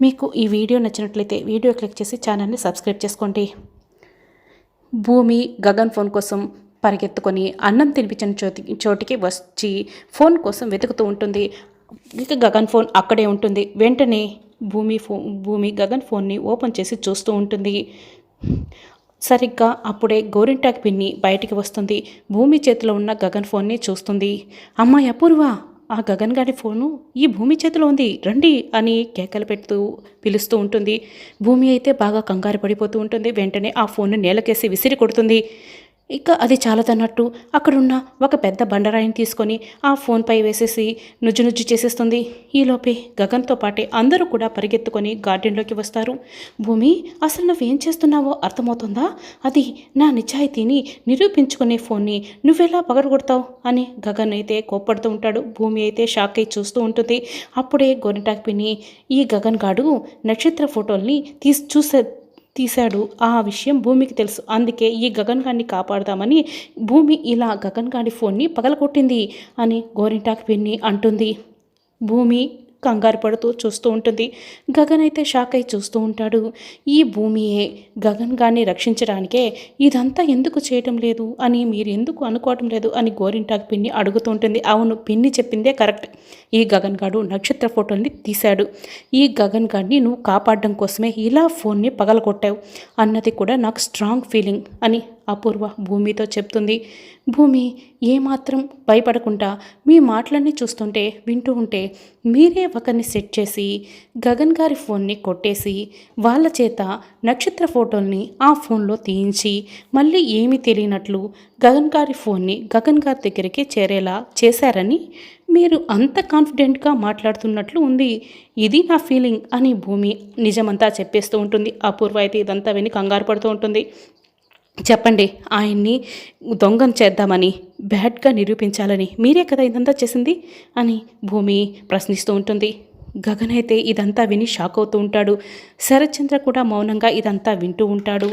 మీకు ఈ వీడియో నచ్చినట్లయితే వీడియో క్లిక్ చేసి ఛానల్ని సబ్స్క్రైబ్ చేసుకోండి. భూమి గగన్ ఫోన్ కోసం పరిగెత్తుకొని అన్నం తినిపించిన చోటికి వచ్చి ఫోన్ కోసం వెతుకుతూ ఉంటుంది. ఇక గగన్ ఫోన్ అక్కడే ఉంటుంది. వెంటనే భూమి గగన్ ఫోన్ని ఓపెన్ చేసి చూస్తూ ఉంటుంది. సరిగ్గా అప్పుడే గోరింటాకు పిన్ని బయటికి వస్తుంది. భూమి చేతిలో ఉన్న గగన్ ఫోన్ని చూస్తుంది. అమ్మాయి అపూర్వ, ఆ గగన్ గారి ఫోను ఈ భూమి చేతిలో ఉంది, రండి అని కేకలు పెడుతూ పిలుస్తూ ఉంటుంది. భూమి అయితే బాగా కంగారు పడిపోతూ ఉంటుంది. వెంటనే ఆ ఫోన్ను నేలకేసి విసిరి కొడుతుంది. ఇక అది చాలదన్నట్టు అక్కడున్న ఒక పెద్ద బండరాయిని తీసుకొని ఆ ఫోన్పై వేసేసి నుజ్జు చేసేస్తుంది. ఈలోపే గగన్తో పాటే అందరూ కూడా పరిగెత్తుకొని గార్డెన్లోకి వస్తారు. భూమి, అసలు నువ్వేం చేస్తున్నావో అర్థమవుతుందా? అది నా నిజాయితీని నిరూపించుకునే ఫోన్ని నువ్వెలా పగలగొడతావు అని గగన్ అయితే కోప్పడుతూ ఉంటాడు. భూమి అయితే షాక్ అయి చూస్తూ ఉంటుంది. అప్పుడే గోరింటాకు పిన్ని, ఈ గగన్ గాడు నక్షత్ర ఫోటోల్ని తీశాడు, ఆ విషయం భూమికి తెలుసు, అందుకే ఈ గగన్ గాడిని కాపాడదామని భూమి ఇలా గగన్ గాడి ఫోన్ని పగలగొట్టింది అని గోరింటాకు పిన్ని అంటుంది. భూమి కంగారు పడుతూ చూస్తూ ఉంటుంది. గగన్ అయితే షాక్ అయి చూస్తూ ఉంటాడు. ఈ భూమియే గగన్ గారిని రక్షించడానికే ఇదంతా ఎందుకు చేయటం లేదు అని మీరు ఎందుకు అనుకోవటం లేదు అని గోరింటాకు పిన్ని అడుగుతూ ఉంటుంది. అవును, పిన్ని చెప్పిందే కరెక్ట్. ఈ గగన్ గాడు నక్షత్ర ఫోటోల్ని తీశాడు. ఈ గగన్ గాడిని నువ్వు కాపాడడం కోసమే ఇలా ఫోన్ని పగలగొట్టావు అన్నది కూడా నాకు స్ట్రాంగ్ ఫీలింగ్ అని అపూర్వ భూమితో చెప్తుంది. భూమి ఏమాత్రం భయపడకుండా మీ మాటలన్నీ చూస్తుంటే వింటూ ఉంటే మీరే ఒకరిని సెట్ చేసి గగన్ గారి ఫోన్ని కొట్టేసి వాళ్ళ చేత నక్షత్ర ఫోటోల్ని ఆ ఫోన్లో తీయించి మళ్ళీ ఏమీ తెలియనట్లు గగన్ గారి ఫోన్ని గగన్ గారి దగ్గరికి చేరేలా చేశారని మీరు అంత కాన్ఫిడెంట్గా మాట్లాడుతున్నట్లు ఉంది. ఇది నా ఫీలింగ్ అని భూమి నిజమంతా చెప్పేస్తూ ఉంటుంది. అపూర్వ అయితే ఇదంతా విని కంగారు పడుతూ ఉంటుంది. చెప్పండి, ఆయన్ని దొంగను చేద్దామని బ్యాడ్గా నిరూపించాలని మీరే కదా ఇదంతా చేసింది అని భూమి ప్రశ్నిస్తూ ఉంటుంది. గగన్ అయితే ఇదంతా విని షాక్ అవుతూ ఉంటాడు. శరత్చంద్ర కూడా మౌనంగా ఇదంతా వింటూ ఉంటాడు.